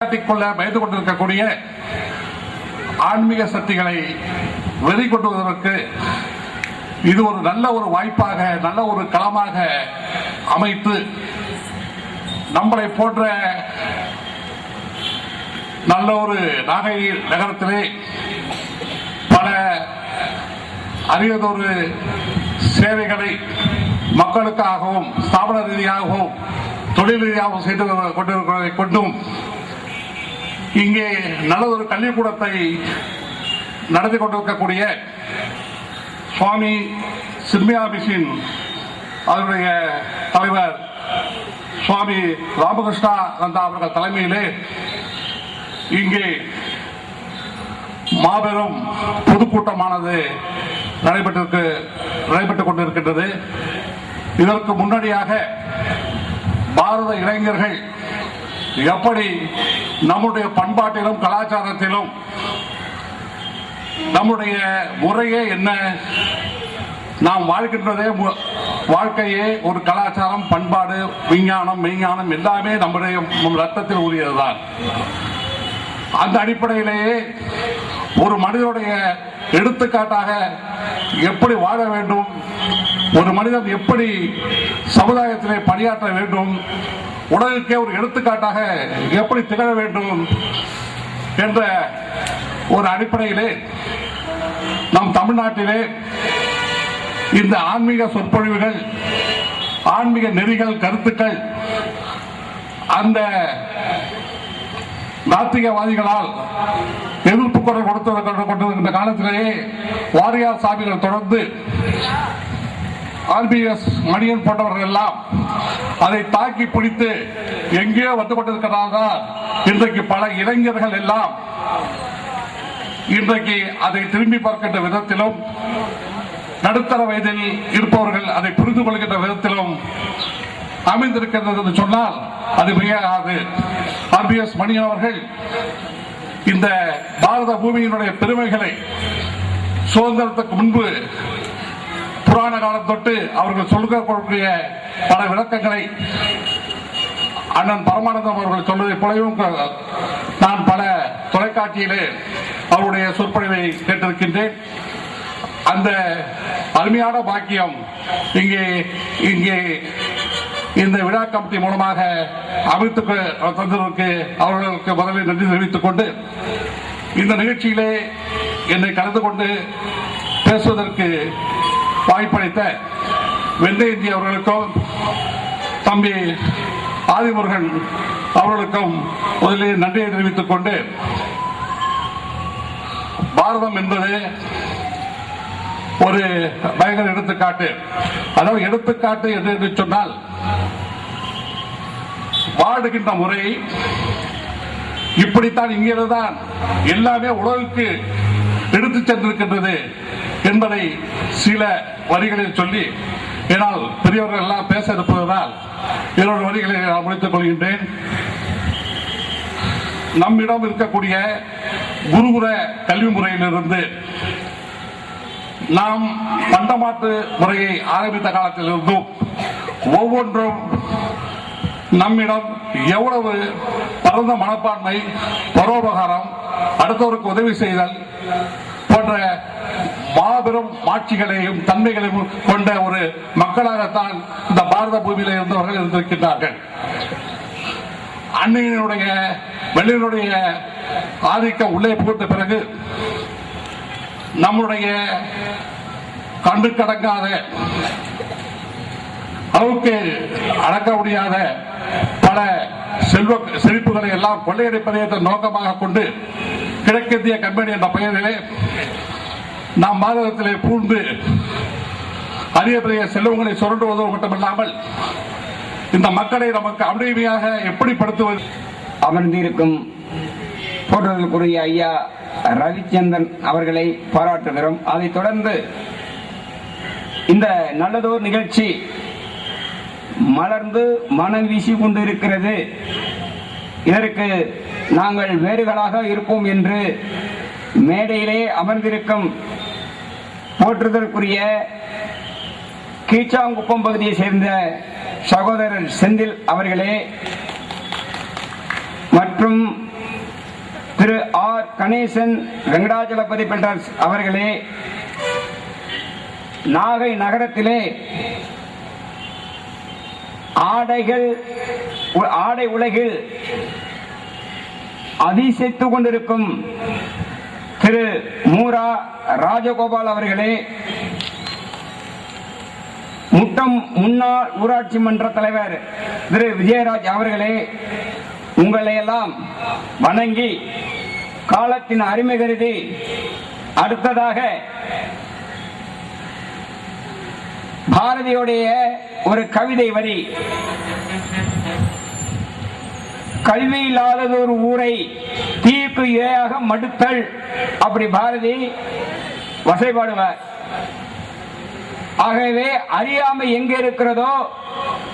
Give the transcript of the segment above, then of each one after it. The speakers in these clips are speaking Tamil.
பயந்து கொண்டிருக்கக்கூடிய ஆன்மீக சக்திகளை வெளிக்கொண்டுவதற்கு இது ஒரு நல்ல ஒரு வாய்ப்பாக, நல்ல ஒரு களமாக அமைத்து நம்மளை போன்ற நல்ல ஒரு நாகை நகரத்திலே பல அரியதொரு சேவைகளை மக்களுக்காகவும் ஸ்தாபன ரீதியாகவும் தொழில் ரீதியாகவும் செய்து கொண்டிருக்கிறதை கொண்டும் இங்கே நல்லதொரு கல்விக்கூடத்தை நடத்தி கொண்டிருக்கக்கூடிய சுவாமி சின்மயா மிஷின் அதனுடைய தலைவர் சுவாமி ராமகிருஷ்ணா நந்தா அவர்கள் தலைமையிலே இங்கே மாபெரும் பொதுக்கூட்டமானது நடைபெற்றுக் கொண்டிருக்கின்றது. இதற்கு முன்னணியாக பாரத இளைஞர்கள் எப்படி நம்முடைய பண்பாட்டிலும் கலாச்சாரத்திலும் நம்முடைய முறையே என்ன, நாம் வாழ்கின்றதே வாழ்க்கையே ஒரு கலாச்சாரம், பண்பாடு, விஞ்ஞானம், மெய்ஞானம் எல்லாமே நம்முடைய ரத்தத்தில் உரியதுதான். அந்த அடிப்படையிலேயே ஒரு மனிதனுடைய எடுத்துக்காட்டாக எப்படி வாழ வேண்டும், ஒரு மனிதன் எப்படி சமுதாயத்திலே பணியாற்ற வேண்டும், உலகுக்கே ஒரு எடுத்துக்காட்டாக எப்படி திகழ வேண்டும் என்ற ஒரு அடிப்படையிலே நம் தமிழ்நாட்டிலே இந்த ஆன்மீக சொற்பொழிவுகள், ஆன்மீக நெறிகள், கருத்துக்கள் அந்த நாத்திகவாதிகளால் எதிர்ப்பு குரல் கொடுத்திருக்கின்ற காலத்திலேயே வாரியார் சாமிகள் தொடர்ந்து RBS மணியன் போன்றவர்கள் எல்லாம் அதை தாக்கி பிடித்து எங்கேயோ வந்து கொண்டிருக்கிறார்கள். இன்றைக்கு பல இளைஞர்கள் எல்லாம் இன்றைக்கு அதை திரும்பி பார்க்கின்ற விதத்திலும், நடுத்தர வயதில் இருப்பவர்கள் அதை புரிந்து கொள்கின்ற விதத்திலும் அமைந்திருக்கிறது என்று சொன்னால் அது மிகையாகாது. RBS மணியன் அவர்கள் இந்த பாரத பூமியினுடைய பெருமைகளை சுதந்திரத்துக்கு முன்பு புராண காலம் தொட்டு அவர்கள் சொல்லக்கூடிய பல விளக்கங்களை அண்ணன் பரமானந்தம் அவர்கள் சொல்வதை போலவும் நான் பல தொலைக்காட்சியிலே அவருடைய சொற்பொழிவை கேட்டிருக்கின்றேன். அந்த அருமையான பாக்கியம் இங்கே இந்த விழா கமிட்டி மூலமாக அமைத்து தந்ததற்கு அவர்களுக்கு முதலில் நன்றி தெரிவித்துக் கொண்டு, இந்த நிகழ்ச்சியிலே என்னை கலந்து கொண்டு பேசுவதற்கு வாய்ப்பளித்த வெள்ளையந்தி அவர்களுக்கும் தம்பி ஆதிமுருகன் அவர்களுக்கும் முதலில் நன்றியை தெரிவித்துக் கொண்டு, பாரதம் என்பது ஒரு பயங்கர எடுத்துக்காட்டு. அதாவது எடுத்துக்காட்டு என்று சொன்னால் வாடுகின்ற முறை இப்படித்தான், இங்கிருந்தான் எல்லாமே உலகுக்கு எடுத்து சென்றிருக்கின்றது என்பதை சில வரிகளில் சொல்லி, ஏனால் பெரியவர்கள் எல்லாம் பேச இருப்பதால் என்னோட வரிகளை நான் முடித்துக் கொள்கின்றேன். நம்மிடம் இருக்கக்கூடிய குருகுல கல்வி முறையிலிருந்து நாம் பண்டமாற்று முறையை ஆரம்பித்த காலத்திலிருந்தும் ஒவ்வொன்றும் நம்மிடம் எவ்வளவு பரந்த மனப்பான்மை, பரோபகாரம், அடுத்தவருக்கு உதவி செய்தல் போன்ற மாபெரும் மாட்சிகளையும் தன்மைகளையும் கொண்ட ஒரு மக்களாகத்தான் இந்த பாரத பூமியில இருந்தவர்கள் இருந்திருக்கின்றார்கள். அன்னையினுடைய வெள்ளையினுடைய ஆதிக்கம் உள்ளே புகுந்த பிறகு நம்முடைய கண்டு கடங்காத அளவுக்கு அடக்க முடியாத பல செழிப்புகளை எல்லாம் கொள்ளையடிப்பதை நோக்கமாக கொண்டு கிழக்கிந்திய கம்பெனி என்ற பெயரிலே நாம் பாரதத்திலே பூண்டு அரிய பெரிய செல்வங்களை சுரண்டுவதோ மட்டுமல்லாமல் இந்த மக்களை நமக்கு அடிமையாக எப்படி படுத்துவது. அமர்ந்திருக்கும் போற்றுதலுக்குரிய ஐயா ரவிச்சந்திரன் அவர்களை பாராட்டுகிறோம். அதைத் தொடர்ந்து இந்த நல்லதோர் நிகழ்ச்சி மலர்ந்து மனம் வீசி கொண்டு இருக்கிறது. இதற்கு நாங்கள் வேறுகளாக இருப்போம் என்று மேடையிலே அமர்ந்திருக்கும் போற்றுதலுக்குரிய கீச்சாங்குப்பம் பகுதியை சேர்ந்த சகோதரர் செந்தில் அவர்களே மற்றும் ஆர் கணேசன் வெங்கடாச்சலபதி பில்டர்ஸ் அவர்களே, நாகை நகரத்திலே ஆடை உலகில் அதிசயித்துக் கொண்டிருக்கும் திரு மூரா ராஜகோபால் அவர்களே, முட்டம் முன்னாள் ஊராட்சி மன்ற தலைவர் திரு விஜயராஜ் அவர்களே, உங்களை எல்லாம் வணங்கி காலத்தின் அருமை கருதி அடுத்ததாக பாரதியுடைய ஒரு கவிதை வரி, கல்வி இல்லாதது ஒரு ஊரை தீக்கு இரையாக மடுத்தல், அப்படி பாரதி வசைபாடுவார். ஆகவே அறியாமை எங்கே இருக்கிறதோ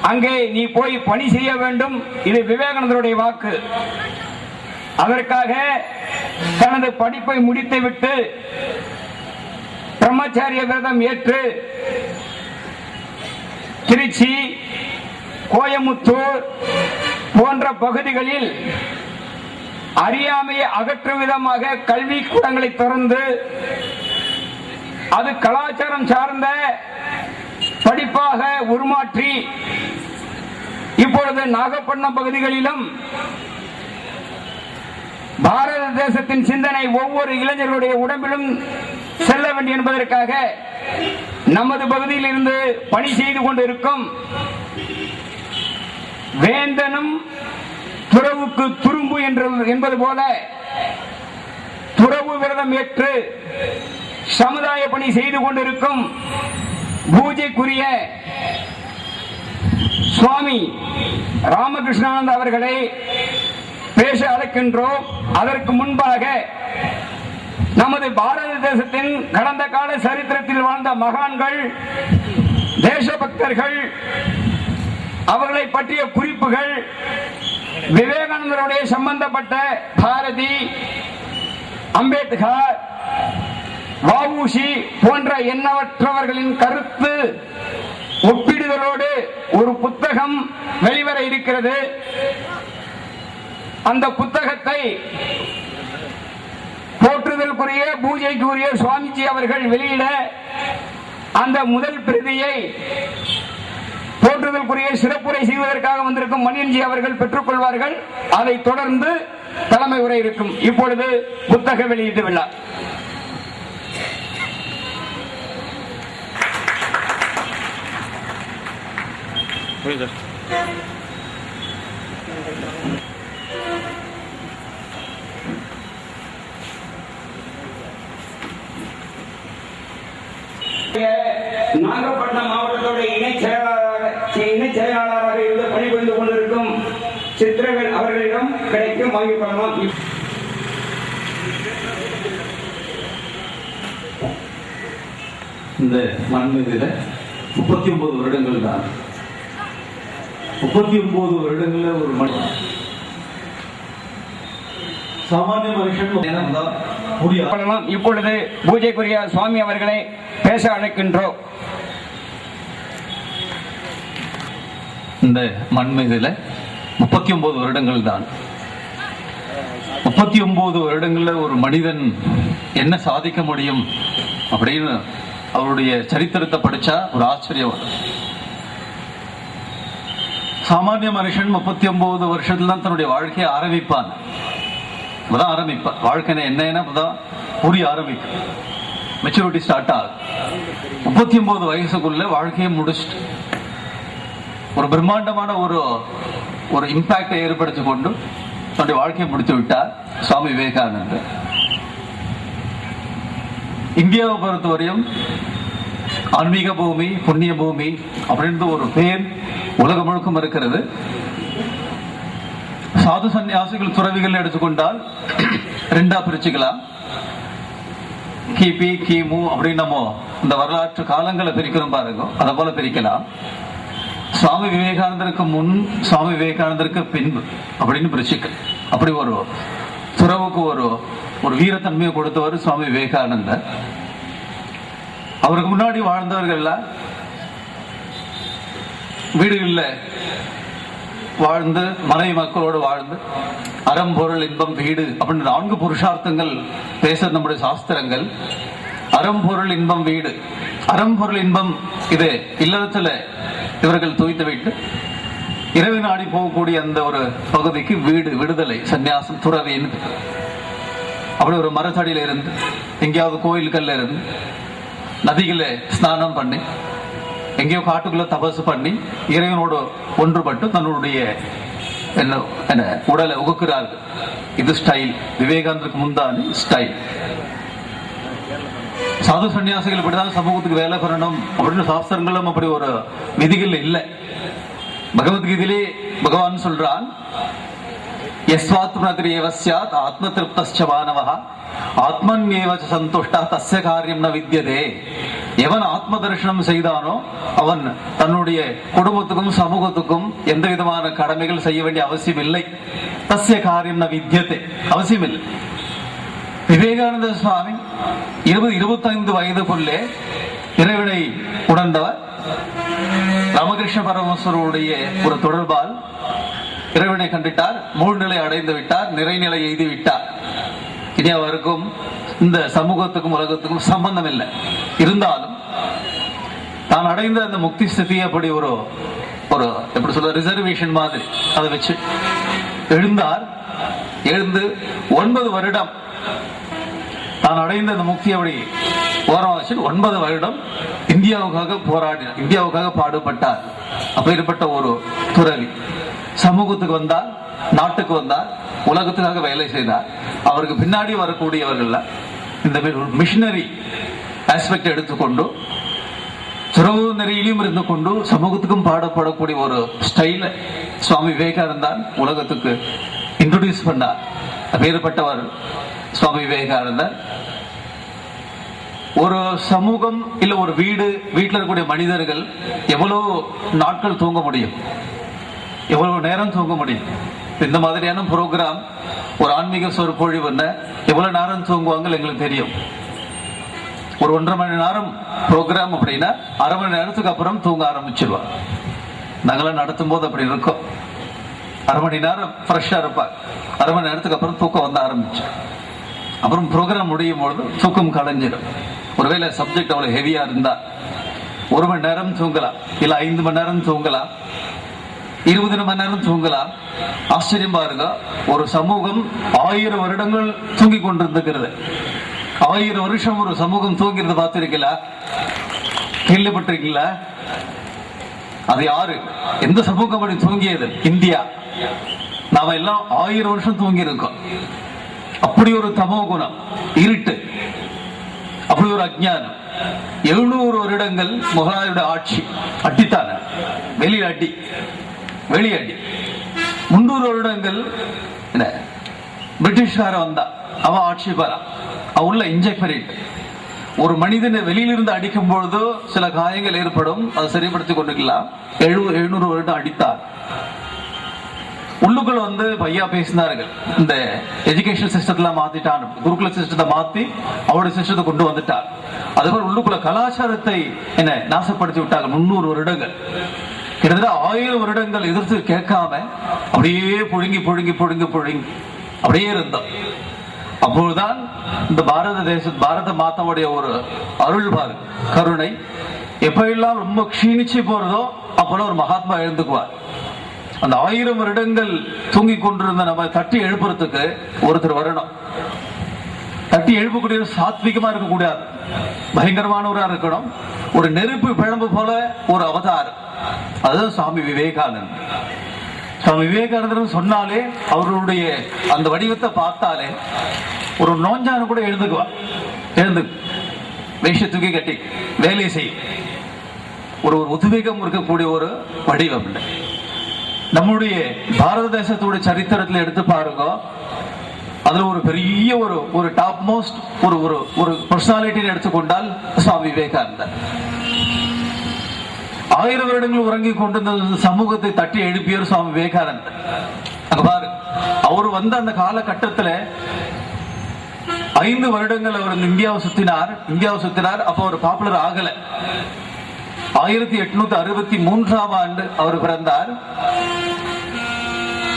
அங்கே நீ போய் பணி செய்ய வேண்டும். இது விவேகானந்தருடைய வாக்கு. அதற்காக தனது படிப்பை முடித்துவிட்டு பிரம்மச்சாரிய விரதம் ஏற்று திருச்சி, கோயமுத்தூர் போன்ற பகுதிகளில் அறியாமையை அகற்றும் விதமாக கல்வி கூடங்களை திறந்து அது கலாச்சாரம் சார்ந்த படிப்பாக உருமாற்றி இப்பொழுது நாகப்பட்டினம் பகுதிகளிலும் பாரத தேசத்தின் சிந்தனை ஒவ்வொரு இளைஞர்களுடைய உடம்பிலும் செல்ல வேண்டும் என்பதற்காக நமது பகுதியில் இருந்து பணி செய்து கொண்டிருக்கும் வேந்தனும் துறவுக்கு துரும்பு என்பது போல துறவு விரதம் ஏற்று சமுதாய பணி செய்து கொண்டிருக்கும் பூஜைக்குரிய சுவாமி ராமகிருஷ்ணானந்த அவர்களை பேச அழைக்கின்றோம். அதற்கு முன்பாக நமது பாரத தேசத்தின் கடந்த கால சரித்திரத்தில் வாழ்ந்த மகான்கள், தேசபக்தர்கள், அவர்களை பற்றிய குறிப்புகள், விவேகானந்தருடைய சம்பந்தப்பட்ட பாரதி, அம்பேத்கர், வஉசி போன்ற எண்ணற்றவர்களின் கருத்து ஒப்பிடுதலோடு ஒரு புத்தகம் வெளிவர இருக்கிறது. அந்த புத்தகத்தை போற்றுதலுக்குரிய பூஜைக்குரிய சுவாமிஜி அவர்கள் வெளியிட அந்த முதல் பிரதியை போற்றுதலுக்குரிய சிறப்புரை செய்வதற்காக வந்திருக்கும் மணியன்ஜி அவர்கள் பெற்றுக் கொள்வார்கள். அதை தொடர்ந்து தலைமை உரை இருக்கும். இப்பொழுது புத்தக வெளியீட்டு விழா. நாகப்பட்டினம் மாவட்டத்துடைய இணைச் செயலாளராக இருந்து பணிபுரிந்து கொண்டிருக்கும் சித்திரவேல் அவர்களிடம் கிடைக்கும் வாங்கிக் கொள்ளலாம். இந்த மண்மீதில 39 வருடங்கள் தான். 39 வருடங்கள்ல ஒரு மனிதன் சாமானிய மனுஷன் தான். இப்பொழுது பூஜைக்குரிய சுவாமி அவர்களை பேச அழைக்கின்றோம். இந்த மண்மீதில 39 வருடங்கள் தான். 39 வருடங்கள்ல ஒரு மனிதன் என்ன சாதிக்க முடியும் அப்படின்னு அவருடைய சரித்திரத்தை படிச்சா ஒரு ஆச்சரியம். சாமானிய மனுஷன் 39 வருஷத்துல தான் தன்னுடைய வாழ்க்கையை ஆரம்பிப்பான். வாழ்க்கை என்ன புரிய ஆரம்பிக்கும். மெச்சூரிட்டி ஸ்டார்ட் ஆகும். 39 வயசுக்குள்ள வாழ்க்கையை முடிச்சுட்டு ஒரு பிரம்மாண்டமான ஒரு இம்பாக்டை ஏற்படுத்தி கொண்டு தன்னுடைய வாழ்க்கையை முடித்து விட்டார் சுவாமி விவேகானந்தர். இந்தியாவை பொறுத்தவரையும் ஆன்மீக பூமி, புண்ணிய பூமி அப்படின்ற ஒரு பேர் உலகம் முழுக்கும் இருக்கிறது. சாது சன்னியாசிகள் துறவிகள் எடுத்துக்கொண்டால் 2ஆ பிரிச்சுக்கலாம். கிபி, கிமு அப்படின்னு நம்ம இந்த வரலாற்று காலங்களை பிரிக்கிறோம் பாருங்க, அதை போல பிரிக்கலாம். சுவாமி விவேகானந்தருக்கு முன், சுவாமி விவேகானந்தருக்கு பின்பு அப்படின்னு பிரிச்சுக்க. அப்படி ஒரு துறவுக்கு ஒரு வீரத்தன்மையை கொடுத்தவர் சுவாமி விவேகானந்தர். அவருக்கு முன்னாடி வாழ்ந்தவர்கள் வீடுகளில் வாழ்ந்து மனைவி மக்களோடு வாழ்ந்து அறம் பொருள் இன்பம் வீடு அப்படின்னு 4 புருஷார்த்தங்கள் பேச நம்முடைய சாஸ்திரங்கள். அறம் பொருள் இன்பம் வீடு, அறம் பொருள் இன்பம் இது இல்லறத்துல இவர்கள் துய்த்து விட்டு இரவு நாடி போகக்கூடிய அந்த ஒரு பகுதிக்கு வீடு, விடுதலை, சன்னியாசம், துறவின்னு. அப்படி ஒரு மரத்தடியில இருந்து எங்கேயாவது கோயில்கள்ல இருந்து நதிகளை ஸ்நானம் பண்ணி எங்கேயோ காட்டுக்குள்ள தபசு பண்ணி இறைவனோடு ஒன்றுபட்டு தன்னுடைய என்ன உடலை உகுக்கிறார்கள். இது ஸ்டைல். விவேகானந்தருக்கு முந்தான ஸ்டைல். சாது சன்னியாசிகள் இப்படிதான் சமூகத்துக்கு வேலை பண்ணணும் அப்படின்னு சாஸ்திரங்களும் அப்படி ஒரு விதிகள் இல்லை. பகவத்கீதையிலே பகவான் சொல்றான், யஸ்வாத்மத்ரியவஸ்யாத் ஆத்ம திருப்தஸ்ச மானவஹ ஆத்மன்யேவ சந்துஷ்டா தஸ்ய காரியம் ந வித்யதே. எவன் ஆத்ம தரிசனம் செய்தானோ அவன் தன்னுடைய குடும்பத்துக்கும் சமூகத்துக்கும் எந்த விதமான கடமைகள் செய்ய வேண்டிய அவசியம் இல்லை. தஸ்ய காரியம் ந வித்யதே, அவசியம் இல்லை. விவேகானந்த சுவாமி 20-25 வயதுக்குள்ளே இறைவனை உணர்ந்தவர். ராமகிருஷ்ண பரமஹம்சருடைய ஒரு தொடர்பால் இறைவனை கண்டிட்டார், மூழ்நிலை அடைந்து விட்டார், நிறைநிலை எய்து விட்டார். இனி அவருக்கும் இந்த சமூகத்துக்கும் உலகத்துக்கும் சம்பந்தம் இல்லை. இருந்தாலும் தான் அடைந்த அந்த முக்தி ஸ்திதி அப்படி ஒரு எப்படி சொல்ற ரிசர்வேஷன் மாதிரி அதை வச்சு எழுந்தார். எழுந்து 9 வருடம் தான் அடைந்த அந்த முக்தி அப்படி ஓரம் வச்சு 9 வருடம் இந்தியாவுக்காக போராடினார், இந்தியாவுக்காக பாடுபட்டார். அப்பேற்பட்ட ஒரு துறவி சமூகத்துக்கு வந்தார், நாட்டுக்கு வந்தார், உலகத்துக்காக வேலை செய்தார். அவருக்கு பின்னாடி வரக்கூடியவர்கள் இந்த மிஷனரி ஆஸ்பெக்ட் எடுத்துக்கொண்டு துறவு நெறியிலும் இருந்து கொண்டு சமூகத்துக்கும் பாடப்படக்கூடிய ஒரு ஸ்டைல சுவாமி விவேகானந்தர் உலகத்துக்கு இன்ட்ரோடியூஸ் பண்ணார். அப்பேற்பட்டவர் சுவாமி விவேகானந்தர். ஒரு சமூகம் இல்ல ஒரு வீடு, வீட்டில் இருக்கக்கூடிய மனிதர்கள் எவ்வளவு நாட்கள் தூங்க முடியும், எவ்வளவு நேரம் தூங்க முடியும்? இந்த மாதிரியான ப்ரோக்ராம் ஒரு ஆன்மீக சொற்பொழிவு எவ்வளவு நேரம் தூங்குவாங்க எங்களுக்கு தெரியும். ஒரு 1.5 மணி நேரம் ப்ரோக்ராம் அப்படின்னா 1/2 மணி நேரத்துக்கு அப்புறம் தூங்க ஆரம்பிச்சிருவாங்க. நாங்களாம் நடத்தும் போது அப்படி இருக்கோம். 1/2 மணி நேரம் ஃப்ரெஷ்ஷா இருப்பாங்க, 1/2 மணி நேரத்துக்கு அப்புறம் தூக்கம் வந்து ஆரம்பிச்சு. அப்புறம் ப்ரோக்ராம் முடியும் பொழுது தூக்கம் கலைஞ்சிடும். ஒருவேளை சப்ஜெக்ட் அவ்வளவு ஹெவியா இருந்தா 1 மணி நேரம் தூங்கலாம், இல்ல 5 மணி நேரம் தூங்கலாம், 20 மணி நேரம் தூங்கலாம். ஆச்சரியம் பாருங்க, ஒரு சமூகம் 1000 வருடங்கள் தூங்கி கொண்டிருந்துக்கிறது. 1000 வருஷம் ஒரு சமூகம் தூங்கிறது பார்த்திருக்கீங்களா? கேள்விப்பட்டிருக்கீங்களா? அது யாரு, எந்த சமூகம் அப்படி தூங்கியது? இந்தியா. நாம எல்லாம் 1000 வருஷம் தூங்கி இருக்கோம். அப்படி ஒரு தமோ குணம், இருட்டு, அப்படி ஒரு அஜ்ஞானம். 700 வருடங்கள் முகலாயருடைய ஆட்சி, அடித்தான வெளியில் அடி, வெளியடி. 300 வருடங்கள் பிரிட்டிஷ்கார வந்தா அவன் ஆட்சி பெறா, அவன் உள்ள இன்ஜெக்ட் பண்ணிட்டு ஒரு மனிதனை வெளியிலிருந்து அடிக்கும் பொழுது சில காயங்கள் ஏற்படும், அதை சரிப்படுத்திக் கொண்டுக்கலாம். 700 வருடம் அடித்தார். உள்ளுக்குள்ள வந்து பையா பேசினார்கள், இந்த எஜுகேஷன் சிஸ்டத்துல மாத்திட்டான், குருகுல சிஸ்டத்தை மாத்தி அவருடைய சிஸ்டத்தை கொண்டு வந்துட்டார். அதுபோல் உள்ளுக்குள்ள கலாச்சாரத்தை நாசப்படுத்தி விட்டார்கள். 300 வருடங்கள், கிட்டத்தட்ட 1000 வருடங்கள் எதிர்த்து கேட்காம அப்படியே புழுங்கி புழுங்கி புழுங்கி புழுங்கி அப்படியே இருந்தோம். அப்பொழுதுதான் இந்த பாரத மாதாவுடைய ஒரு அருள் பாரு, கருணை. எப்ப எல்லாம் ரொம்ப க்ஷீணிச்சு போறதோ அப்போல ஒரு மகாத்மா எழுந்துக்குவார். அந்த 1000 வருடங்கள் தூங்கி கொண்டிருந்த நம்ம தட்டி எழுப்புறதுக்கு ஒருத்தர் வரணும். தட்டி எழுப்பக்கூடிய சாத்விகமா இருக்கக்கூடாது, பயங்கரமானவரா இருக்கணும். ஒரு நெருப்பு பிழம்பு போல ஒரு அவதாரம், அதுதான் சுவாமி விவேகானந்தர். சுவாமி விவேகானந்தர் சொன்னாலே, அவர்களுடைய அந்த வடிவத்தை பார்த்தாலே ஒரு நோஞ்சான கூட எழுந்துக்குவா. எழுந்து வேஷ தூக்கி கட்டி வேலை செய்யும் ஒரு உத்வேகம் இருக்கக்கூடிய ஒரு வடிவம். நம்முடைய பாரத தேசத்துடைய சரித்திரத்தில் எடுத்து பாருங்க, அதுல ஒரு பெரிய ஒரு டாப் மோஸ்ட் ஒரு பர்சனாலிட்டி எடுத்துக்கொண்டால் சுவாமி விவேகானந்தர். 1000 வருடங்கள் உறங்கி கொண்டிருந்த சமூகத்தை தட்டி எழுப்பியவர் சுவாமி விவேகானந்தர். அங்க பாரு, அவர் வந்த அந்த காலகட்டத்துல 5 வருடங்கள் அவர் இந்தியாவை சுத்தினார். அப்போ அவர் பாப்புலர் ஆகல. 1863ஆம் ஆண்டு அவர் பிறந்தார்.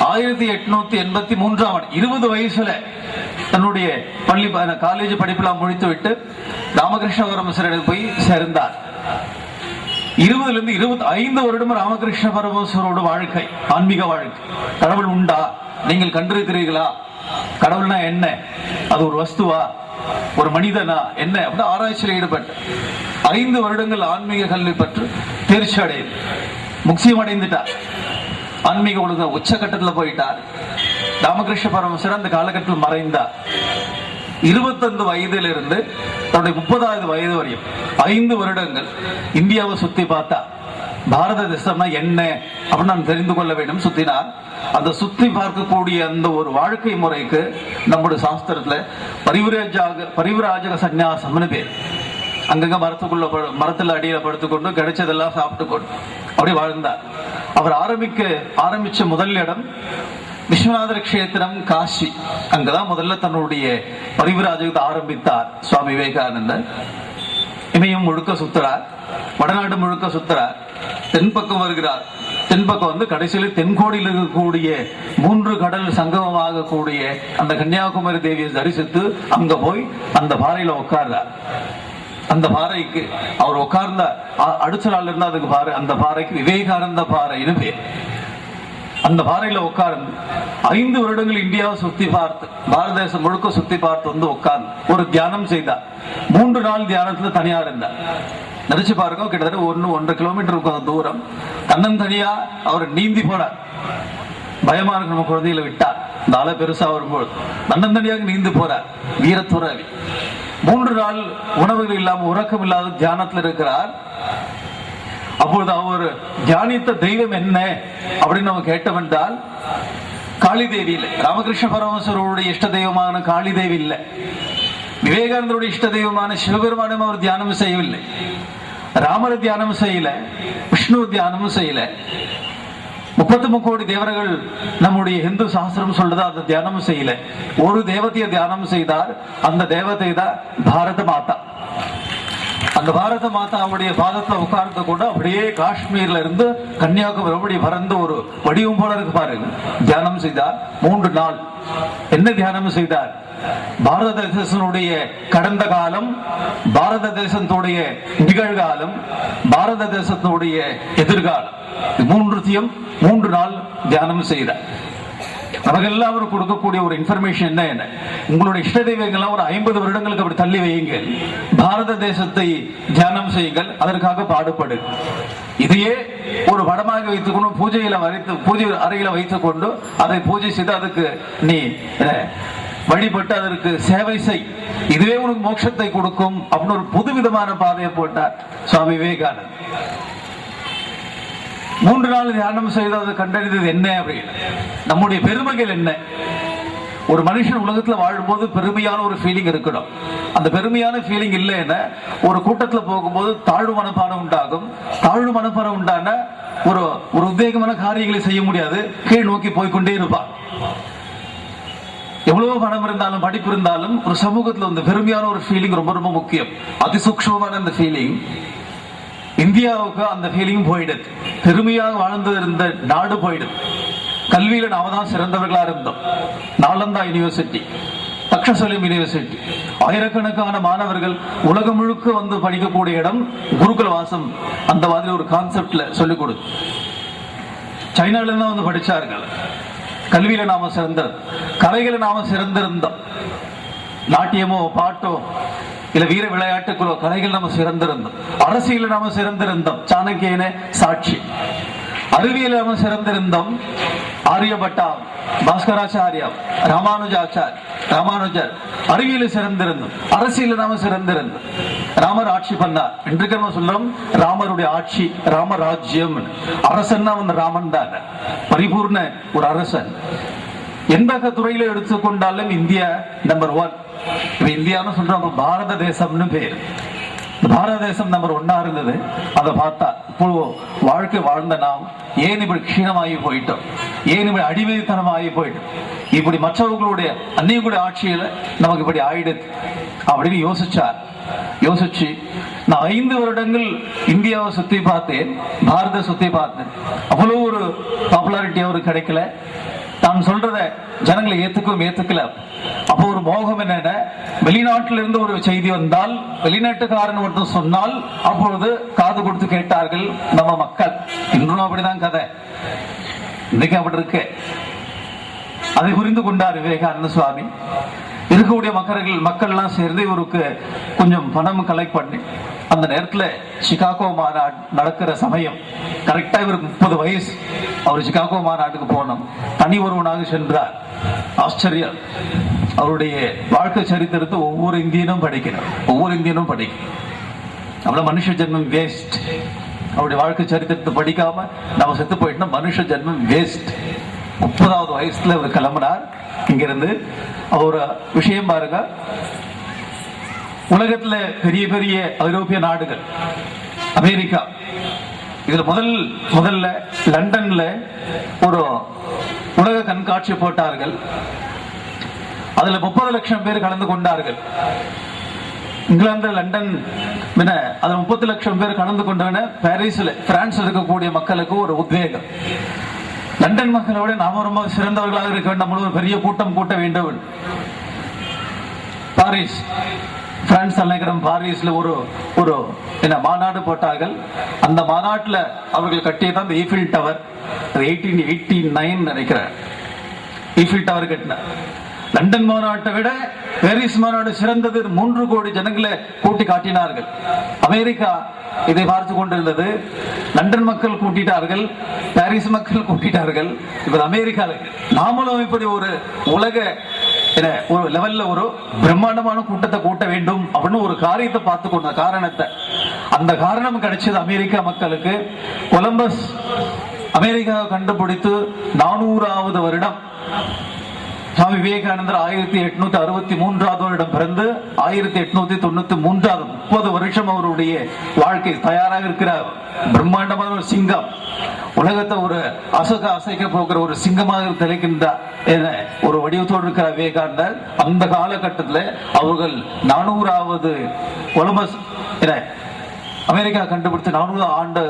1883 20 வயசுல தன்னுடைய பள்ளி காலேஜ் படிப்பெல்லாம் முடித்து விட்டு ராமகிருஷ்ண பரமஹம்சரிடம் போய் சேர்ந்தார். 20 25 வருடம் ராமகிருஷ்ண பரமஹம்சரோட வாழ்க்கை, ஆன்மீக வாழ்க்கை. கடவுள் உண்டா, நீங்கள் கண்டிருக்கிறீர்களா, கடவுள்னா என்ன, அது ஒரு வஸ்துவா, ஒரு மனிதனா என்ன அப்படி ஆராய்ச்சியில் ஈடுபட்டு 5 வருடங்கள் ஆன்மீக கல்வி பற்றி தேர்ச்சி அடைந்து முக்தியம் அடைந்துட்டார். ஆன்மீக ஒழுங்க உச்சகட்டத்தில் போயிட்டார். ராமகிருஷ்ண பரமஹம்சர் அந்த காலகட்டத்தில் மறைந்தார். 25 வயதிலிருந்து தன்னுடைய 30வது வயது வரையும் 5 வருடங்கள் இந்தியாவை சுத்தி பார்த்தா பாரத தேசம்னா என்ன அப்படின்னு நான் தெரிந்து கொள்ள வேண்டும். சுத்தினார். அந்த சுத்தி பார்க்கக்கூடிய அந்த ஒரு வாழ்க்கை முறைக்கு நம்முடைய சாஸ்திரத்துல பரிவிராஜக சந்நியாசம்னு பேர். அங்கங்க மரத்துல அடியில படுத்துக்கொண்டு கிடைச்சதெல்லாம் சாப்பிட்டு கொண்டு அப்படி வாழ்ந்தார். அவர் ஆரம்பிச்ச முதல் இடம் விஸ்வநாதர் கஷேத்திரம், காசி. அங்கதான் முதல்ல தன்னுடைய பரிவிராஜகத்தை ஆரம்பித்தார் சுவாமி விவேகானந்தர். இமயம் முழுக்க சுத்துறார், வடநாடு முழுக்க சுத்துறார், தென்பக்கம் வருகிறார். தென்பக்கம் வந்து கடைசியில் தென்கோடியில் இருக்கக்கூடிய 3 கடல் சங்கமமாக கூடிய அந்த கன்னியாகுமரி தேவியை தரிசித்து அங்க போய் அந்த பாறையில உட்கார்றார். அந்த பாறைக்கு அவர் உட்கார்ந்த அடுத்த நாள் இருந்தா அதுக்கு பாறை, அந்த பாறைக்கு விவேகானந்த பாறைன்னு பேர். அந்த பாறையில உட்கார்ந்து 5 வருடங்கள் இந்தியாவை சுத்தி பார்த்து பாரத தேசம் முழுக்க சுத்தி பார்த்து வந்து உட்கார்ந்து ஒரு தியானம் செய்தார். 3 நாள் தியானத்துல தனியா இருந்தார். நினைச்சு பாருங்க, கிட்டத்தட்ட 1.5 கிலோமீட்டர் தூரம் தன்னன் தனியா அவர் நீந்தி போனார். பயமா இருக்கு, நம்ம குழந்தைகளை விட்டார், இந்த ஆளை பெருசா வரும்போது தன்னன் தனியாக நீந்தி போறார். வீரத்துறவி 3 நாள் உணவுகள் இல்லாம உறக்கம் இல்லாத தியானத்தில் இருக்கிறார். அப்பொழுது அவர் தியானித்த தெய்வம் என்ன அப்படின்னு நம்ம கேட்டோம் என்றால் காளி தேவி இல்லை. ராமகிருஷ்ண பரமஹம்சருடைய இஷ்ட தெய்வமான காளி தேவி இல்லை. விவேகானந்தருடைய இஷ்ட தெய்வமான சிவபெருமானும் அவர் தியானம் செய்யவில்லை. ராமரை தியானம் செய்யல, விஷ்ணு தியானமும் செய்யல. 33 கோடி தேவர்கள் நம்முடைய இந்து சாஸ்திரம் சொல்றது, அந்த தியானமும் செய்யல. ஒரு தேவதையை தியானம் செய்தார். அந்த தேவதை தான் பாரத மாதா. அந்த பாரத மாதாவுடைய பாதத்துல உட்கார்ந்து கூட அப்படியே காஷ்மீர்ல இருந்து கன்னியாகுமரி அப்படி பறந்து ஒரு வடிவம் போல இருக்கு பாருங்க. தியானம் செய்தார் 3 நாள். என்ன தியானம் செய்தார்? பாரத தேசனுடைய கடந்த காலம், பாரத தேசத்துடைய நிகழ்காலம், பாரத தேசத்துடைய எதிர்காலம், 3 நாள் தியானம் செய்தார். நமக்கு எல்லாம் கொடுக்கக்கூடிய ஒரு இன்ஃபர்மேஷன் என்ன, உங்களுடைய இஷ்ட தெய்வங்கள்லாம் ஒரு 50 வருடங்களுக்கு அப்படி தள்ளி வையுங்கள், பாரத தேசத்தை தியானம் செய்யுங்கள், அதற்காக பாடுபடு. இதையே ஒரு படமாக வைத்துக்கொண்டு பூஜை அறையில வைத்துக் கொண்டு அதை பூஜை செய்து அதுக்கு நீ வழிபட்டு அதற்கு சேவை செய், இதுவே உனக்கு மோட்சத்தை கொடுக்கும் அப்படின்னு ஒரு புதுவிதமான பாதையை போட்டார் சுவாமி விவேகானந்தர். 3 நாள் தியானம் செய்து அதை கண்டறிந்தது என்ன அப்படின்னு, நம்முடைய பெருமைகள் என்ன. ஒரு மனுஷன் உலகத்துல வாழும்போது பெருமையான ஒரு ஃபீலிங் இருக்கணும். அந்த பெருமையான ஃபீலிங் இல்லைன்னா ஒரு கூட்டத்துல போகும்போது தாழ்வு மனப்பானம் உண்டாகும். தாழ்வு மனப்பானம் உண்டான ஒரு உத்வேகமான காரியங்களை செய்ய முடியாது, கீழ் நோக்கி போய்கொண்டே இருப்பான். எவ்வளவு பணம் இருந்தாலும் படிப்பு இருந்தாலும் ஒரு சமூகத்துல வந்து பெருமையான ஒரு ஃபீலிங் ரொம்ப ரொம்ப முக்கியம். அதிசூக்ஷ்மமான அந்த ஃபீலிங் இந்தியாவுக்கு அந்த ஃபீலிங் போயிடுது. பெருமையாக வாழ்ந்து இருந்த நாடு போயிடுது. கல்வியில நாம தான் சிறந்தவர்களா இருந்தோம். நாலந்தா யூனிவர்சிட்டி, தக்ஷசலம் யூனிவர்சிட்டி, ஆயிரக்கணக்கான மாணவர்கள் உலகம் முழுக்க வந்து படிக்கக்கூடிய இடம் குருகுல வாசம். அந்த மாதிரி ஒரு கான்செப்ட்ல சொல்லிக் கொடு. சைனால தான் வந்து படிச்சார்கள். கல்வியில நாம சிறந்தது, கலைகளை நாம சிறந்திருந்தோம். நாட்டியமோ பாட்டோ இல்ல வீர விளையாட்டுகளோ கலைகள் நம்ம சிறந்திருந்தோம். அரசியல நாம சிறந்திருந்தோம், சாணக்கியனே சாட்சி. அறிவியல் நாம சிறந்திருந்தோம், ஆரியபட்டா, பாஸ்கராச்சாரியா, ராமானுஜர். அறிவியல் சிறந்திருந்தோம், அரசியல் நாம சிறந்திருந்தோம். ராமர் ஆட்சி பண்ணார். இன்றைக்கு நம்ம சொல்றோம் ராமருடைய ஆட்சி, ராமராஜ்யம். அரசன் அவன் ராமன் தான், பரிபூர்ண ஒரு அரசன். எந்த துறையில எடுத்துக்கொண்டாலும் இந்தியா நம்பர் 1. இந்தியான்னு சொல்றோம், பாரத தேசம்னு பேர். பாரத தேசம் நம்பர் 1 இருந்தது. அதை பார்த்தா இப்போ வாழ்க்கை வாழ்ந்த நாம் ஏன் இப்படி க்ஷீணமாகி போயிட்டோம், ஏன் இப்படி அடிமைத்தனமாகி போயிட்டோம், இப்படி மற்றவர்களுடைய அன்னையுடைய ஆட்சியில நமக்கு இப்படி ஆயிடுது அப்படின்னு யோசிச்சு நான் 5 வருடங்கள் இந்தியாவை சுத்தி பார்த்தேன், பாரத சுத்தி பார்த்தேன். அவ்வளவு ஒரு பாப்புலாரிட்டி அவருக்கு கிடைக்கல. தான் சொல்றத ஜனங்களை ஏத்துக்கல. அப்போ ஒரு மோகம் என்னன்னா, வெளிநாட்டில இருந்து ஒரு செய்தி வந்தால், வெளிநாட்டுக்காரன் ஒருத்தர் சொன்னால் அப்பொழுது காது கொடுத்து கேட்டார்கள் நம்ம மக்கள். இன்றும் அப்படிதான் கதை, இன்னைக்கு அப்படி இருக்கு. அதை புரிந்து கொண்டார் விவேகானந்த சுவாமி. இருக்கக்கூடிய மக்கள்லாம் சேர்ந்து இவருக்கு கொஞ்சம் பணம் கலெக்ட் பண்ணி, அந்த நேரத்தில் சிகாகோ மாநாடு நடக்கிற சமயம், கரெக்டா இவருக்கு 30 வயசு. அவர் சிகாகோ மாநாட்டுக்கு போனோம், தனி ஒருவனாக சென்றார். ஆச்சரியம். அவருடைய வாழ்க்கை சரித்திரத்தை ஒவ்வொரு இந்தியனும் படிக்கணும். அவ்வளவு மனுஷ ஜென்மம் வேஸ்ட். அவருடைய வாழ்க்கை சரித்திரத்தை படிக்காம நம்ம செத்து போயிட்டோம், மனுஷ ஜென்மம் வேஸ்ட். 30வது வயசுல அவர் கிளம்பினார் இங்கிருந்து. அவர் விஷயம் பாருங்க, உலகத்துல பெரிய பெரிய ஐரோப்பிய நாடுகள், அமெரிக்கா, இதுல முதல்ல லண்டன்ல ஒரு உலக கண்காட்சி போட்டார்கள். அதுல 30 லட்சம் பேர் கலந்து கொண்டார்கள். இங்கிலாந்து, லண்டன், அதுல 30 லட்சம் பேர் கலந்து கொண்டவன. பாரிஸ்ல, பிரான்ஸ்ல இருக்கக்கூடிய மக்களுக்கு ஒரு உத்வேகம். லண்டன் மக்களோட நாம ரொம்ப சிறந்தவர்களாக இருக்க வேண்டும், நம்மளும் ஒரு பெரிய கூட்டம் கூட்ட வேண்டும். பாரிஸ், பிரான்ஸ் தலைநகரம் பாரிஸ்ல ஒரு மாநாடு போட்டார்கள். அந்த மாநாட்டில் அவர்கள் கட்டியதான் இந்த ஈஃபில் டவர். 1889 நினைக்கிறேன் ஈஃபில் டவர் கட்டின. லண்டன் மாநாட்டை விட பாரிஸ் மாநாடு சிறந்தது. 3 கோடி ஜனங்களை கூட்டி காட்டினார்கள். அமெரிக்கா இதை பார்த்து கொண்டிருந்தது. லண்டன் மக்கள் கூட்டிட்டார்கள், பாரிஸ் மக்கள் கூட்டிட்டார்கள். இப்ப அமெரிக்காவில் நாமளும் இப்படி ஒரு உலக ஒரு லெவல்ல ஒரு பிரம்மாண்டமான கூட்டத்தை கூட்ட வேண்டும் அப்படின்னு ஒரு காரியத்தை பார்த்து கொண்ட காரணத்தை, அந்த காரணம் கிடைச்சது அமெரிக்கா மக்களுக்கு. கொலம்பஸ் அமெரிக்காவை கண்டுபிடித்து 400வது வருடம். சுவாமி விவேகானந்தர் 1863வது வருடம் பிறந்து 1893, 30 வருஷம் அவருடைய வாழ்க்கை தயாராக இருக்கிறார். பிரம்மாண்டமான ஒரு சிங்கம், உலகத்தை ஒரு அசைக்க போகிற ஒரு சிங்கமாக தெளிக்கின்ற ஒரு வடிவத்தோடு இருக்கிற விவேகானந்தர். அந்த காலகட்டத்தில் அவர்கள் 400வது கொலம்பஸ் அமெரிக்கா கண்டுபிடித்து 400 ஆண்டு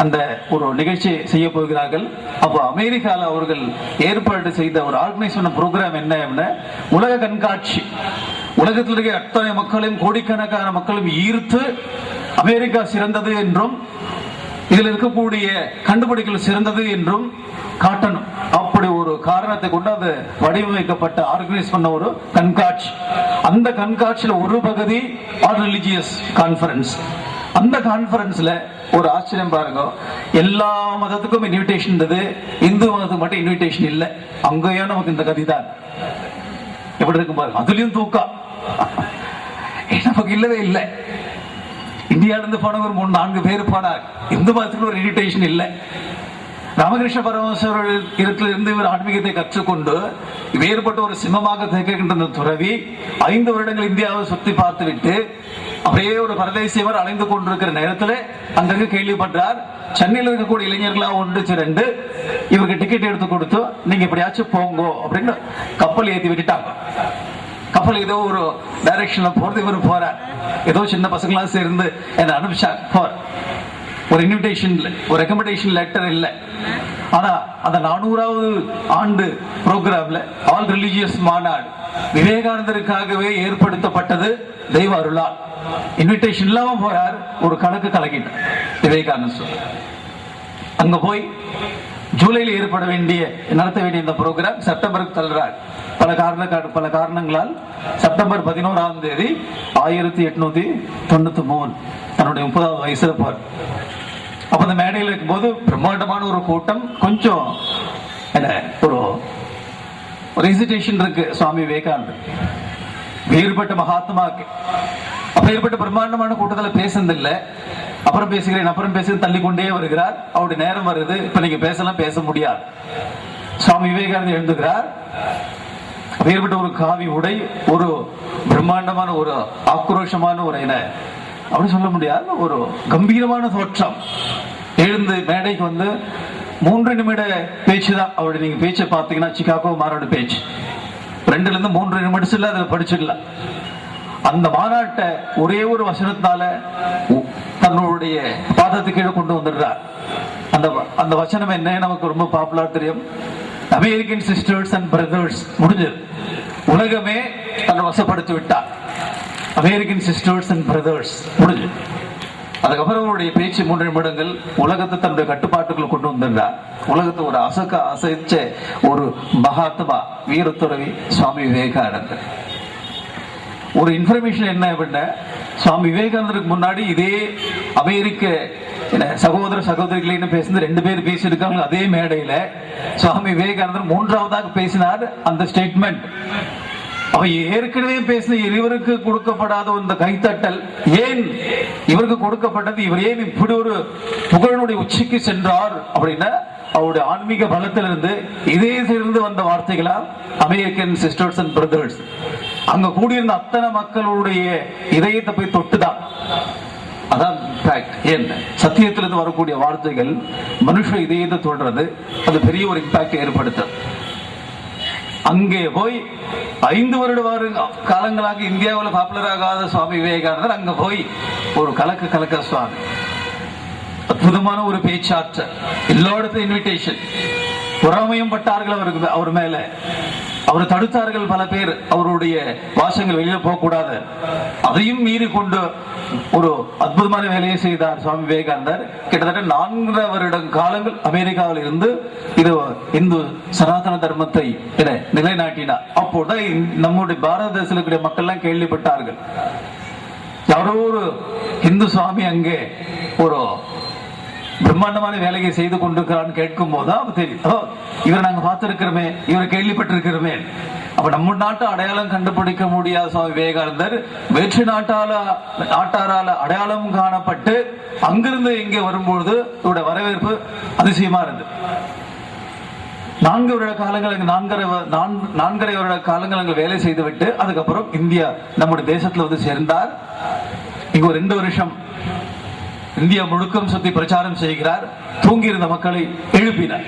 அந்த ஒரு நிகழ்ச்சி செய்ய போகிறார்கள். அப்போ அமெரிக்காவில் அவர்கள் ஏற்பாடு செய்த ஒரு ஆர்கனைஸ் பண்ண ப்ரோக்ராம் என்ன, உலக கண்காட்சி. உலகத்தில் இருக்க அத்தனை மக்களையும், கோடிக்கணக்கான மக்களும் ஈர்த்து அமெரிக்கா சிறந்தது என்றும் இதில் இருக்கக்கூடிய கண்டுபிடிப்புகள் சிறந்தது என்றும் காட்டணும். அப்படி ஒரு காரணத்தை கொண்டு அது வடிவமைக்கப்பட்ட ஆர்கனைஸ் பண்ண ஒரு கண்காட்சி. அந்த கண்காட்சியில் ஒரு பகுதி ரிலிஜியஸ் கான்ஃபரன்ஸ். அந்த கான்ஃபரன்ஸ்ல ஒரு ஆச்சரியம் பாருங்க, எல்லா மதத்துக்கும் இன்விடேஷன் இருந்தது, இந்து மதத்துக்கு மட்டும் இன்விடேஷன் இல்லை. அங்கேயும் நமக்கு இந்த கதி தான் எப்படி இருக்கும் பாருங்க. அதுலயும் தூக்கம் நமக்கு இல்லவே இல்லை. இந்தியாவில இருந்து போன ஒரு 3-4 பேர் போனார், இந்து மதத்துக்கு ஒரு இன்விடேஷன் இல்லை. ராமகிருஷ்ண பரமஹம்சர் இடத்திலிருந்து இவர் ஆன்மீகத்தை கற்றுக்கொண்டு வேறுபட்ட ஒரு சிம்மமாக திகழ்கின்ற துறவி 5 வருடங்கள் இந்தியாவை சுத்தி பார்த்து விட்டு அப்படியே ஒரு பரதேசியவர் அலைந்து கொண்டிருக்கிற நேரத்தில் அங்கிருந்து கேள்விப்பட்டார், சென்னையில் இருக்கக்கூடிய இளைஞர்களா ஒன்று திரண்டு இவருக்கு டிக்கெட் எடுத்து கொடுத்து நீங்க எப்படியாச்சும் போங்கோ அப்படின்னு கப்பல் ஏற்றி விட்டுட்டாங்க. கப்பல் ஏதோ ஒரு டைரக்ஷன்ல போறது, இவர் போறார். ஏதோ சின்ன பசங்களாம் சேர்ந்து என்ன அனுப்பிச்சா போற. ஒரு இன்விடேஷன் இல்லை, ஒரு ரெக்கமெண்டேஷன் லெட்டர் இல்லை. ஆனா அந்த 400வது ஆண்டு புரோகிராம்ல ஆல் ரிலிஜியஸ் மாநாடு விவேகானந்தருக்காகவே ஏற்படுத்தப்பட்டது. தெய்வ அருளால் இன்விடேஷன் இல்லாம போறார். ஒரு கணக்கு கலக்கிட்டார் விவேகானந்தர். அங்க போய் ஜூலையில் ஏற்பட வேண்டிய நடத்த வேண்டிய இந்த புரோகிராம் செப்டம்பருக்கு தள்ளுறார். பல காரணங்களால் செப்டம்பர் 11ஆம் தேதி 1893 தன்னுடைய 30வது வயசுல போற. அப்ப அந்த மேடையில் இருக்கும்போது பிரம்மாண்டமான ஒரு கூட்டம், கொஞ்சம் ஒரு ஹெசிடேஷன் இருக்கு சுவாமி விவேகானந்தர். வேறுபட்ட மகாத்மாக்கு அப்ப ஏற்பட்ட பிரம்மாண்டமான கூட்டத்தில் பேசுனதில்லை. அப்புறம் பேசுகிறேன் தள்ளி கொண்டே வருகிறார். அவருடைய நேரம் வருது, இப்ப நீங்க பேச முடியாது. சுவாமி விவேகானந்தர் எழுந்துகிறார். வேறுபட்ட ஒரு காவி உடை, ஒரு பிரம்மாண்டமான ஒரு ஆக்ரோஷமான ஒரு அப்படி சொல்ல முடியாது, ஒரு கம்பீரமான தோற்றம். எழுந்து மேடைக்கு வந்து 3 நிமிட பேச்சு தான் அவருடைய. நீங்க பேச்சை பார்த்தீங்கன்னா சிகாகோ மாநாடு பேச்சு 2-3 நிமிடத்துல அதை படிச்சிடலாம். அந்த மாநாட்டை ஒரே ஒரு வசனத்தினால தன்னுடைய பாதத்துக்கு கீழே கொண்டு வந்துடுறார். அந்த வசனம் என்ன நமக்கு ரொம்ப பாப்புலர் தெரியும். அமெரிக்கன் சிஸ்டர்ஸ் அண்ட் பிரதர்ஸ் முடிஞ்சது. உலகமே தன்னை வசப்படுத்தி விட்டார். அமெரிக்கன் சிஸ்டர்ஸ் அண்ட் பிரதர்ஸ் முடிஞ்சு. அதுக்கப்புறம் அவருடைய பேச்சு 3 நிமிடங்கள் உலகத்தை தன்னுடைய கட்டுப்பாட்டுக்குள்ள கொண்டு வந்திருந்தார். உலகத்தை ஒரு அசைச்ச ஒரு மகாத்மா வீரத்துறவி சுவாமி விவேகானந்தர். ஒரு இன்ஃபர்மேஷன் என்ன அப்படின்னா, சுவாமி விவேகானந்தருக்கு முன்னாடி இதே அமெரிக்க சகோதர சகோதரிகளை பேசுறது 2 பேர் பேசியிருக்காங்க அதே மேடையில. சுவாமி விவேகானந்தர் 3ஆவதாக பேசினார். அந்த ஸ்டேட்மெண்ட் அவ ஏற்கனவே பேசின இவருக்கு கொடுக்கப்படாத இந்த கைத்தட்டல் ஏன் இவருக்கு கொடுக்கப்பட்டது, இவர் ஏன் இப்படி ஒரு புகழனுடைய உச்சிக்கு சென்றார் அப்படின்னா, அவருடைய ஆன்மீக பலத்திலிருந்து இதே சேர்ந்து வந்த வார்த்தைகளா அமெரிக்கன் சிஸ்டர்ஸ் அண்ட் பிரதர்ஸ். அங்க கூடியிருந்த அத்தனை மக்களுடைய இதயத்தை போய் தொட்டுதான். அதான் என்ன சத்தியத்திலிருந்து வரக்கூடிய வார்த்தைகள் மனுஷ இதயத்தை தொடுறது, அது பெரிய ஒரு இம்பாக்ட் ஏற்படுத்தும். அங்கே போய் 5 வருட காலங்களாக இந்தியாவில் பாப்புலர் ஆகாத சுவாமி விவேகானந்தர் அங்க போய் ஒரு கலக்க சுவாமி அற்புதமான ஒரு பேச்சாற்ற, எல்லா இடத்துல இன்விடேஷன். பொறாமையும் பட்டார்கள் அவருக்கு, அவர் மேல அவரை தடுத்தார்கள் பல பேர். அவருடைய வாசங்கள் வெளியில போக கூடாது, அதையும் மீறி கொண்டு ஒரு அற்புதமான வேலையை செய்தார் சுவாமி விவேகானந்தர். கிட்டத்தட்ட 4 வருட காலங்கள் அமெரிக்காவில் இருந்து இது இந்து சனாதன தர்மத்தை நிலைநாட்டினார். அப்போதான் நம்முடைய பாரத தேசத்தில் இருக்கிற மக்கள் எல்லாம் கேள்விப்பட்டார்கள், யாரோ ஒரு இந்து சுவாமி அங்கே ஒரு பிரம்மாண்டமான வேலையை செய்து கொண்டிருக்கிறான்னு கேட்கும் போதுதான் தெரியும், இவரை நாங்க பார்த்திருக்கிறோமே, இவரை கேள்விப்பட்டிருக்கிறோமே. அப்ப நம்ம நாட்டு அடையாளம் கண்டுபிடிக்க முடியாத சுவாமி விவேகானந்தர் வேற்று நாட்டாரால அடையாளம் காணப்பட்டு அங்கிருந்து இங்கே வரும்பொழுது இவருடைய வரவேற்பு அதிசயமா இருந்தது. 4 வருட காலங்கள் 4.5 வருட காலங்கள் அங்கு வேலை செய்துவிட்டு அதுக்கப்புறம் இந்தியா நம்முடைய தேசத்துல வந்து சேர்ந்தார். இங்க ஒரு 2 வருஷம் இந்தியா முழுக்கம் சுத்தி பிரச்சாரம் செய்கிறார். தூங்கி இருந்த மக்களை எழுப்பினார்.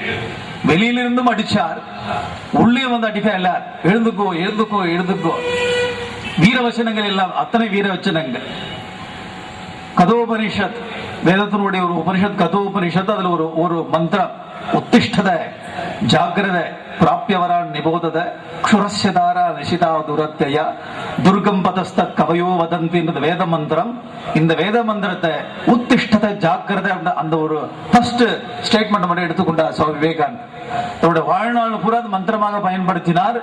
வெளியிலிருந்தும் அடிச்சார், உள்ளே வந்து அடிக்க எல்லார் எழுந்துக்கோ எழுந்துக்கோ எழுந்துக்கோ. வீரவச்சனங்கள் எல்லாம் அத்தனை வீரவச்சனங்கள். கதோபனிஷத் வேதத்தினுடைய ஒரு உபனிஷத் கதோபனிஷத், அதுல ஒரு மந்திரம் உத்திஷ்டத ஜாகிரத பிராப்யவரான் நிபோதத க்ஷுரஸ்யதாரா நிஷிதா துரத்ய துர்கம் பதஸ்த கவயோ வதந்தி என்ற வேத மந்திரம். இந்த வேத மந்திரத்தை உத்திஷ்டத ஜாகிரத அந்த ஒரு ஃபர்ஸ்ட் ஸ்டேட்மெண்ட் மட்டும் எடுத்துக்கொண்டார் சுவாமி விவேகானந்தர். அவருடைய வாழ்நாள் பூரா மந்திரமாக பயன்படுத்தினார்.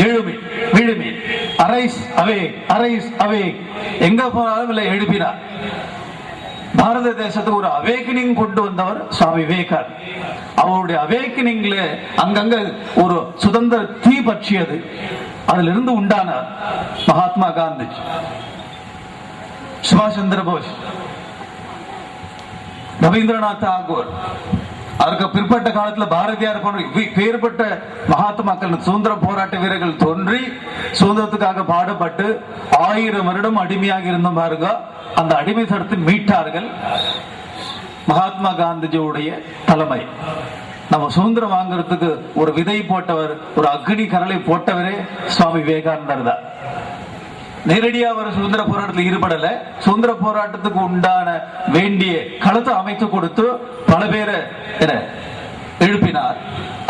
எழுமி விழுமி, அரைஸ் அவே அரைஸ் அவே, எங்க போனாலும் இல்லை எழுப்பினார். பாரத தேசத்துக்கு ஒரு அவேக்கனிங் கொண்டு வந்தவர் சுவாமி விவேகானந்தர். அவருடைய அவேக்கனிங்ல அங்கங்க ஒரு சுதந்திர தீ பற்றியது. அதுல இருந்து உண்டான மகாத்மா காந்தி, சுபாஷ் சந்திர போஸ், ரவீந்திரநாத் தாகூர், அதற்கு பிற்பட்ட காலத்துல பாரதியார் போன்ற பேர்பட்ட மகாத்மாக்கள் சுதந்திர போராட்ட வீரர்கள் தோன்றி சுதந்திரத்துக்காக பாடுபட்டு 1000 வருடம் அடிமையாக இருந்த பாருங்க. அந்த அடிமை தடுத்து மீட்டார்கள் மகாத்மா காந்திஜியுடைய தலைமை. நம்ம சுதந்திரம் வாங்குறதுக்கு ஒரு விதை போட்டவர், ஒரு அக்னி கரலை போட்டவரே சுவாமி விவேகானந்தர் தான். நேரடியா அவர் சுதந்திர போராட்டத்தில் ஈடுபடல, சுதந்திர போராட்டத்துக்கு உண்டான வேண்டிய களத்தை அமைத்து கொடுத்து பல பேரை எழுப்பினார்,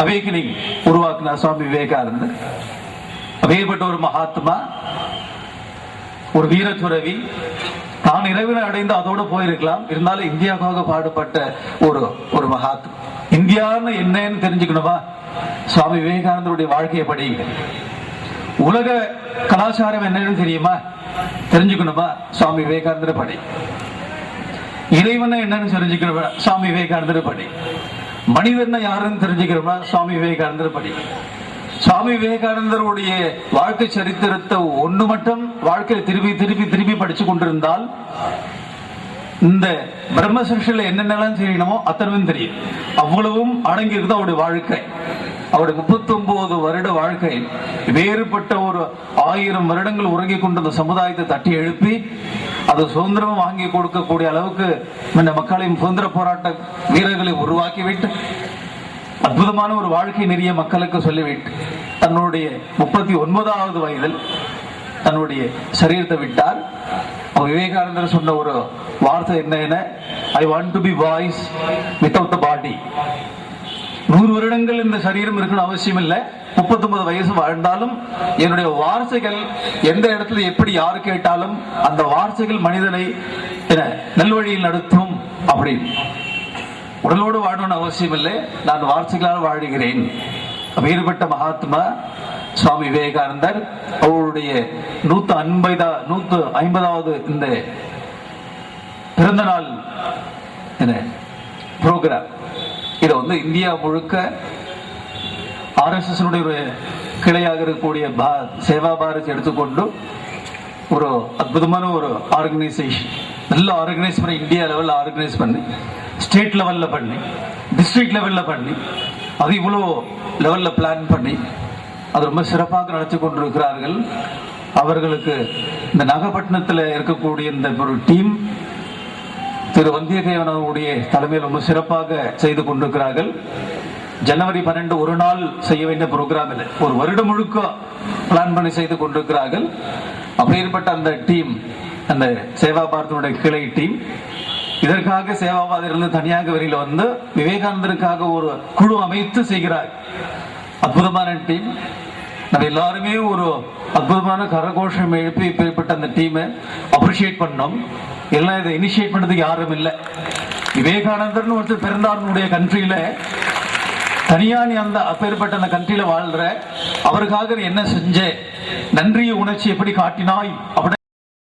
அவேக்கனிங் உருவாக்கினார் சுவாமி விவேகானந்தர். அப்பேற்பட்ட ஒரு மகாத்மா, ஒரு வீரத்துறவி, தான் இறைவனை அடைந்து அதோடு போயிருக்கலாம், இருந்தாலும் இந்தியாவுக்காக பாடுபட்ட ஒரு மகாத்மா. இந்தியான்னு என்னன்னு தெரிஞ்சுக்கணுமா, சுவாமி விவேகானந்தருடைய வாழ்க்கையை படிங்க. உலக கலாச்சாரம் என்னன்னு தெரியுமா, தெரிஞ்சுக்கணுமா, சுவாமி விவேகானந்தர் படி. இறைவனை என்னன்னு தெரிஞ்சுக்கணுமா, சுவாமி விவேகானந்தர் படி. மனிதன் யாருன்னு தெரிஞ்சுக்கணுமா, சுவாமி விவேகானந்தர் படி. சுவாமி விவேகானந்தருடைய வாழ்க்கை சரித்திரத்தை ஒன்று மட்டும் வாழ்க்கையில் திருப்பி திருப்பி திருப்பி படிச்சு கொண்டிருந்தால் இந்த பிரம்மசக்ஷில என்னென்னலாம் செய்யணுமோ அத்தனையும் தெரியும். அவ்வளவும் அடங்கி இருக்குது அவருடைய வாழ்க்கை. அவருடைய 39 வருட வாழ்க்கை வேறுபட்ட ஒரு 1000 வருடங்கள் உறங்கி கொண்ட அந்த சமுதாயத்தை தட்டி எழுப்பி அது சுதந்திரம் வாங்கி கொடுக்கக்கூடிய அளவுக்கு இந்த மக்களையும் சுதந்திர போராட்ட வீரர்களை உருவாக்கிவிட்டு அற்புதமான ஒரு வாழ்க்கை நெறிய மக்களுக்கு சொல்லிவிட்டு தன்னுடைய 39வது வயதில் தன்னுடைய சரீரத்தை விட்டார். விவேகானந்தர் சொன்ன ஒரு வார்த்தை என்ன, I want to be voice without the body. 100 வருடங்கள் இந்த சரீரம் இருக்கணும் அவசியம் இல்லை. 39 வயசு வாழ்ந்தாலும் என்னுடைய வார்த்தைகள் எந்த இடத்துல எப்படி யாரு கேட்டாலும் அந்த வார்த்தைகள் மனிதனை நல்வழியில் நடத்தும். அப்படி உடலோடு வாழணும்னு அவசியம் இல்லை, நான் வார்த்தைகளால் வாழுகிறேன். வேறுபட்ட மகாத்மா சுவாமி விவேகானந்தர் அவருடைய 150வது இந்த பிறந்த நாள் புரோகிராம் இதை இந்தியா முழுக்க RSS ஒரு கிளையாக இருக்கக்கூடிய சேவா பாரத் எடுத்துக்கொண்டு ஒரு அற்புதமான ஒரு ஆர்கனைசேஷன், நல்ல ஆர்கனைஸ் பண்ணி, இந்தியா லெவலில் ஆர்கனைஸ் பண்ணி, ஸ்டேட் லெவலில் பண்ணி, டிஸ்ட்ரிக்ட் லெவலில் பண்ணி, அது இவ்வளோ லெவலில் பிளான் பண்ணி அது ரொம்ப சிறப்பாக நடத்தி கொண்டிருக்கிறார்கள். அவர்களுக்கு இந்த நாகப்பட்டினத்தில் இருக்கக்கூடிய இந்த ஒரு டீம் திரு வந்தியத்தேவன் அவருடைய தலைமையில் ரொம்ப சிறப்பாக செய்து கொண்டிருக்கிறார்கள். ஜனவரி 12 ஒரு நாள் செய்ய வேண்டிய ப்ரோக்ராம் இல்லை, ஒரு வருடம் முழுக்க பிளான் பண்ணி செய்து கொண்டிருக்கிறார்கள். அப்படிப்பட்ட அந்த டீம், அந்த சேவா பாரதியுடைய கிளை டீம் இதற்காக சேவாபாதிலிருந்து தனியாக வெளியில் வந்து விவேகானந்தருக்காக ஒரு குழு அமைத்து செய்கிறார். அற்புதமான டீம். நம்ம எல்லாருமே ஒரு அற்புதமான கரகோஷம் எழுப்பி இப்பேற்பட்ட அந்த டீமை அப்ரிஷியேட் பண்ணோம். எல்லாம் இதை இனிஷியேட் பண்ணதுக்கு யாரும் இல்லை. விவேகானந்தர்னு ஒருத்தர் பிறந்தாருடைய கண்ட்ரியில தனியா நீ அந்த அப்பேற்பட்ட அந்த கண்ட்ரியில வாழ்ற, அவருக்காக என்ன செஞ்ச, நன்றிய உணர்ச்சி எப்படி காட்டினாய் அப்படி